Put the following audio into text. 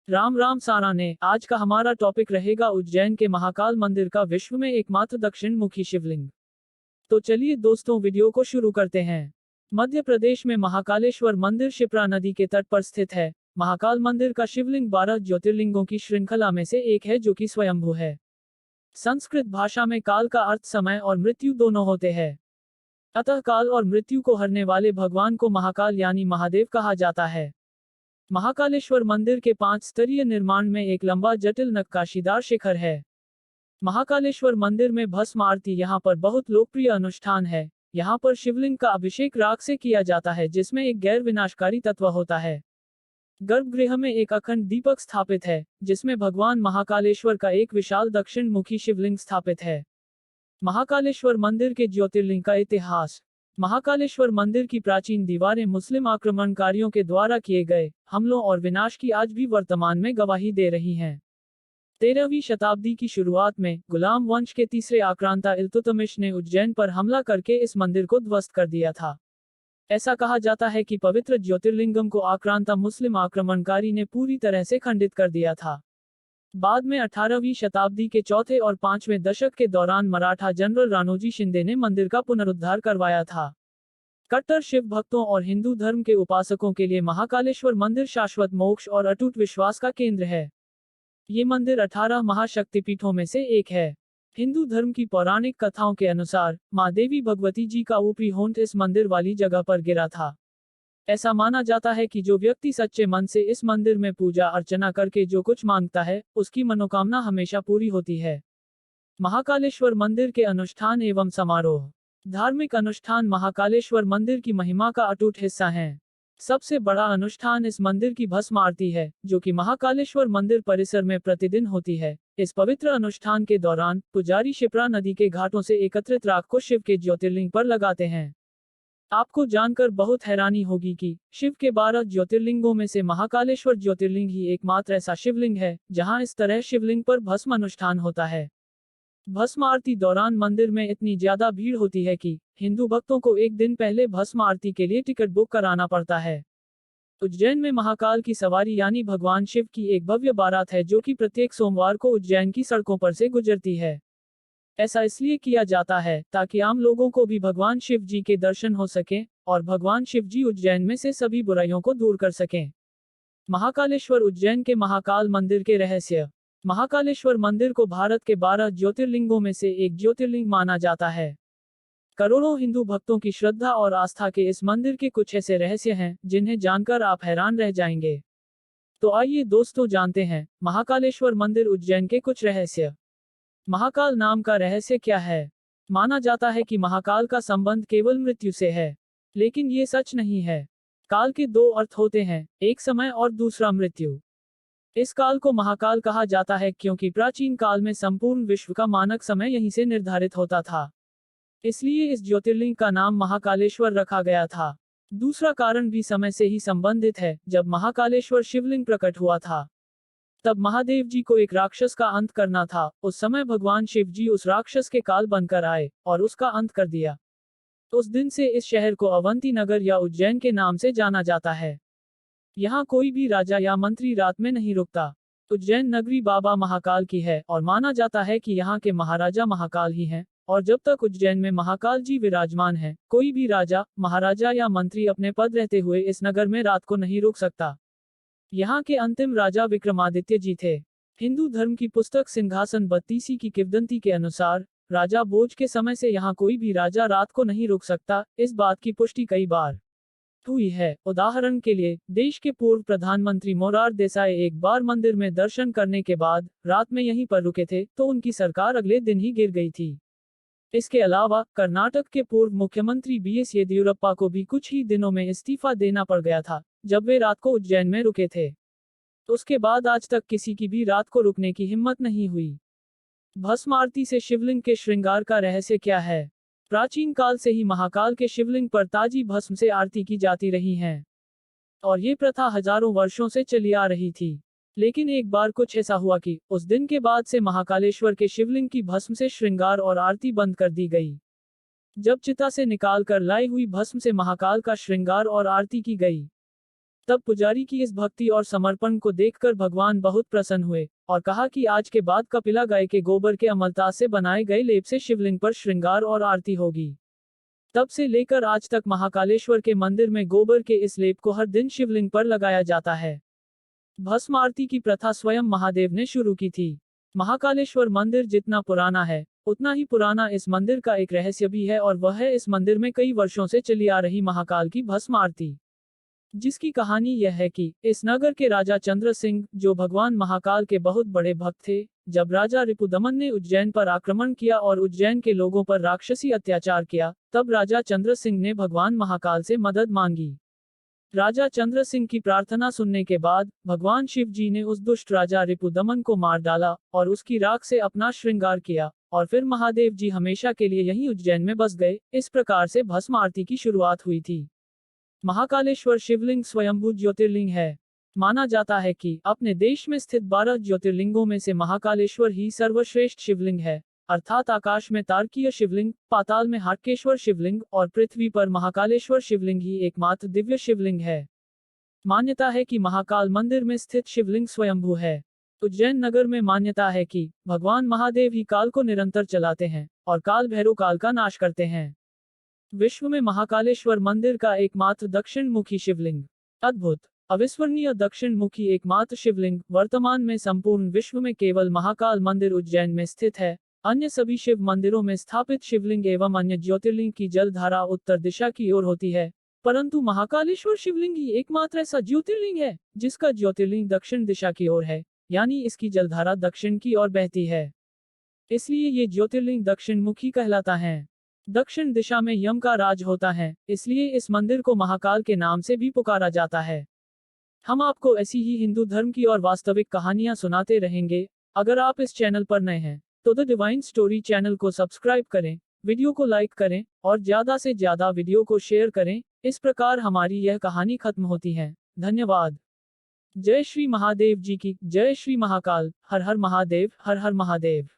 राम राम साराने, आज का हमारा टॉपिक रहेगा उज्जैन के महाकाल मंदिर का विश्व में एकमात्र दक्षिण मुखी शिवलिंग। तो चलिए दोस्तों वीडियो को शुरू करते हैं। मध्य प्रदेश में महाकालेश्वर मंदिर शिप्रा नदी के तट पर स्थित है। महाकाल मंदिर का शिवलिंग 12 ज्योतिर्लिंगों की श्रृंखला में से एक है जो कि स्वयंभू है। संस्कृत भाषा में काल का अर्थ समय और मृत्यु दोनों होते हैं। अतः काल और मृत्यु को हरने वाले भगवान को महाकाल यानी महादेव कहा जाता है। महाकालेश्वर मंदिर के 5 स्तरीय निर्माण में एक लंबा जटिल नक्काशीदार शिखर है। महाकालेश्वर मंदिर में भस्म आरती यहाँ पर बहुत लोकप्रिय अनुष्ठान है। यहाँ पर शिवलिंग का अभिषेक राख से किया जाता है जिसमें एक गैर विनाशकारी तत्व होता है। गर्भगृह में एक अखंड दीपक स्थापित है जिसमें भगवान महाकालेश्वर का एक विशाल दक्षिण मुखी शिवलिंग स्थापित है। महाकालेश्वर मंदिर के ज्योतिर्लिंग का इतिहास। महाकालेश्वर मंदिर की प्राचीन दीवारें मुस्लिम आक्रमणकारियों के द्वारा किए गए हमलों और विनाश की आज भी वर्तमान में गवाही दे रही हैं। 13वीं शताब्दी की शुरुआत में गुलाम वंश के तीसरे आक्रांता इल्तुतमिश ने उज्जैन पर हमला करके इस मंदिर को ध्वस्त कर दिया था। ऐसा कहा जाता है कि पवित्र ज्योतिर्लिंगम को आक्रांता मुस्लिम आक्रमणकारी ने पूरी तरह से खंडित कर दिया था। बाद में 18वीं शताब्दी के चौथे और 5वें दशक के दौरान मराठा जनरल राणोजी शिंदे ने मंदिर का पुनरुद्धार करवाया था। कट्टर शिव भक्तों और हिंदू धर्म के उपासकों के लिए महाकालेश्वर मंदिर शाश्वत मोक्ष और अटूट विश्वास का केंद्र है। ये मंदिर 18 महाशक्तिपीठों में से एक है। हिंदू धर्म की पौराणिक कथाओं के अनुसार मां देवी भगवती जी का ऊपरी होंठ इस मंदिर वाली जगह पर गिरा था। ऐसा माना जाता है कि जो व्यक्ति सच्चे मन से इस मंदिर में पूजा अर्चना करके जो कुछ मांगता है उसकी मनोकामना हमेशा पूरी होती है। महाकालेश्वर मंदिर के अनुष्ठान एवं समारोह। धार्मिक अनुष्ठान महाकालेश्वर मंदिर की महिमा का अटूट हिस्सा हैं। सबसे बड़ा अनुष्ठान इस मंदिर की भस्म आरती है जो कि महाकालेश्वर मंदिर परिसर में प्रतिदिन होती है। इस पवित्र अनुष्ठान के दौरान पुजारी शिप्रा नदी के घाटों से एकत्रित राख को शिव के ज्योतिर्लिंग पर लगाते हैं। आपको जानकर बहुत हैरानी होगी कि शिव के 12 ज्योतिर्लिंगों में से महाकालेश्वर ज्योतिर्लिंग ही एकमात्र ऐसा शिवलिंग है जहां इस तरह शिवलिंग पर भस्म अनुष्ठान होता है। भस्म आरती दौरान मंदिर में इतनी ज्यादा भीड़ होती है कि हिंदू भक्तों को एक दिन पहले भस्म आरती के लिए टिकट बुक कराना पड़ता है। उज्जैन में महाकाल की सवारी यानी भगवान शिव की एक भव्य बारात है जो कि प्रत्येक सोमवार को उज्जैन की सड़कों पर से गुजरती है। ऐसा इसलिए किया जाता है ताकि आम लोगों को भी भगवान शिव जी के दर्शन हो सकें और भगवान शिव जी उज्जैन में से सभी बुराइयों को दूर कर सकें। महाकालेश्वर उज्जैन के महाकाल मंदिर के रहस्य। महाकालेश्वर मंदिर को भारत के 12 ज्योतिर्लिंगों में से एक ज्योतिर्लिंग माना जाता है। करोड़ों हिंदू भक्तों की श्रद्धा और आस्था के इस मंदिर के कुछ ऐसे रहस्य हैं जिन्हें जानकर आप हैरान रह जाएंगे। तो आइए दोस्तों जानते हैं महाकालेश्वर मंदिर उज्जैन के कुछ रहस्य। महाकाल नाम का रहस्य क्या है? माना जाता है कि महाकाल का संबंध केवल मृत्यु से है, लेकिन ये सच नहीं है। काल के 2 अर्थ होते हैं, एक समय और दूसरा मृत्यु। इस काल को महाकाल कहा जाता है क्योंकि प्राचीन काल में संपूर्ण विश्व का मानक समय यहीं से निर्धारित होता था। इसलिए इस ज्योतिर्लिंग का नाम महाकालेश्वर रखा गया था। दूसरा कारण भी समय से ही संबंधित है। जब महाकालेश्वर शिवलिंग प्रकट हुआ था तब महादेव जी को एक राक्षस का अंत करना था। उस समय भगवान शिव जी उस राक्षस के काल बनकर आए और उसका अंत कर दिया। उस दिन से इस शहर को अवंती नगर या उज्जैन के नाम से जाना जाता है। यहाँ कोई भी राजा या मंत्री रात में नहीं रुकता। उज्जैन नगरी बाबा महाकाल की है और माना जाता है कि यहाँ के महाराजा महाकाल ही हैं। और जब तक उज्जैन में महाकाल जी विराजमान है, कोई भी राजा, महाराजा या मंत्री अपने पद रहते हुए इस नगर में रात को नहीं रुक सकता। यहाँ के अंतिम राजा विक्रमादित्य जी थे। हिंदू धर्म की पुस्तक सिंहासन 32 की किंवदंती के अनुसार राजा भोज के समय से यहाँ कोई भी राजा रात को नहीं रुक सकता। इस बात की पुष्टि कई बार हुई है। उदाहरण के लिए देश के पूर्व प्रधानमंत्री मोरार देसाई एक बार मंदिर में दर्शन करने के बाद रात में यहीं पर रुके थे तो उनकी सरकार अगले दिन ही गिर गई थी। इसके अलावा कर्नाटक के पूर्व मुख्यमंत्री BS येदियुरप्पा को भी कुछ ही दिनों में इस्तीफा देना पड़ गया था जब वे रात को उज्जैन में रुके थे। उसके बाद आज तक किसी की भी रात को रुकने की हिम्मत नहीं हुई। भस्म आरती से शिवलिंग के श्रृंगार का रहस्य क्या है? प्राचीन काल से ही महाकाल के शिवलिंग पर ताजी भस्म से आरती की जाती रही है और ये प्रथा हजारों वर्षों से चली आ रही थी। लेकिन एक बार कुछ ऐसा हुआ कि उस दिन के बाद से महाकालेश्वर के शिवलिंग की भस्म से श्रृंगार और आरती बंद कर दी गई। जब चिता से निकाल कर लाई हुई भस्म से महाकाल का श्रृंगार और आरती की गई तब पुजारी की इस भक्ति और समर्पण को देखकर भगवान बहुत प्रसन्न हुए और कहा कि आज के बाद कपिला गाय के गोबर के अमलता से बनाए गए लेप से शिवलिंग पर श्रृंगार और आरती होगी। तब से लेकर आज तक महाकालेश्वर के मंदिर में गोबर के इस लेप को हर दिन शिवलिंग पर लगाया जाता है। भस्म आरती की प्रथा स्वयं महादेव ने शुरू की थी। महाकालेश्वर मंदिर जितना पुराना है, उतना ही पुराना इस मंदिर का एक रहस्य भी है, और वह है इस मंदिर में कई वर्षों से चली आ रही महाकाल की भस्म आरती, जिसकी कहानी यह है कि इस नगर के राजा चंद्र सिंह, जो भगवान महाकाल के बहुत बड़े भक्त थे, जब राजा रिपुदमन ने उज्जैन पर आक्रमण किया और उज्जैन के लोगों पर राक्षसी अत्याचार किया, तब राजा चंद्र सिंह ने भगवान महाकाल से मदद मांगी। राजा चंद्र सिंह की प्रार्थना सुनने के बाद भगवान शिव जी ने उस दुष्ट राजा रिपुदमन को मार डाला और उसकी राख से अपना श्रृंगार किया, और फिर महादेव जी हमेशा के लिए यहीं उज्जैन में बस गए। इस प्रकार से भस्म आरती की शुरुआत हुई थी। महाकालेश्वर शिवलिंग स्वयंभू ज्योतिर्लिंग है। माना जाता है कि अपने देश में स्थित 12 ज्योतिर्लिंगों में से महाकालेश्वर ही सर्वश्रेष्ठ शिवलिंग है, अर्थात आकाश में तारकीय शिवलिंग, पाताल में हाटकेश्वर शिवलिंग और पृथ्वी पर महाकालेश्वर शिवलिंग ही एकमात्र दिव्य शिवलिंग है। मान्यता है कि महाकाल मंदिर में स्थित शिवलिंग स्वयंभू है। उज्जैन नगर में मान्यता है कि भगवान महादेव ही काल को निरंतर चलाते हैं और काल भैरव काल का नाश करते हैं। विश्व में महाकालेश्वर मंदिर का एकमात्र दक्षिण मुखी शिवलिंग, अद्भुत अविस्मरणीय दक्षिण मुखी एकमात्र शिवलिंग वर्तमान में संपूर्ण विश्व में केवल महाकाल मंदिर उज्जैन में स्थित है। अन्य सभी शिव मंदिरों में स्थापित शिवलिंग एवं अन्य ज्योतिर्लिंग की जल धारा उत्तर दिशा की ओर होती है, परंतु महाकालेश्वर शिवलिंग ही एकमात्र ऐसा ज्योतिर्लिंग है जिसका ज्योतिर्लिंग दक्षिण दिशा की ओर है, यानी इसकी जलधारा दक्षिण की ओर बहती है। इसलिए ये ज्योतिर्लिंग दक्षिण मुखी कहलाता है। दक्षिण दिशा में यम का राज होता है, इसलिए इस मंदिर को महाकाल के नाम से भी पुकारा जाता है। हम आपको ऐसी ही हिंदू धर्म की और वास्तविक कहानियां सुनाते रहेंगे। अगर आप इस चैनल पर नए हैं तो द डिवाइन स्टोरी चैनल को सब्सक्राइब करें, वीडियो को लाइक करें और ज्यादा से ज्यादा वीडियो को शेयर करें। इस प्रकार हमारी यह कहानी खत्म होती है। धन्यवाद। जय श्री महादेव जी की जय। श्री महाकाल। हर हर महादेव, हर हर महादेव।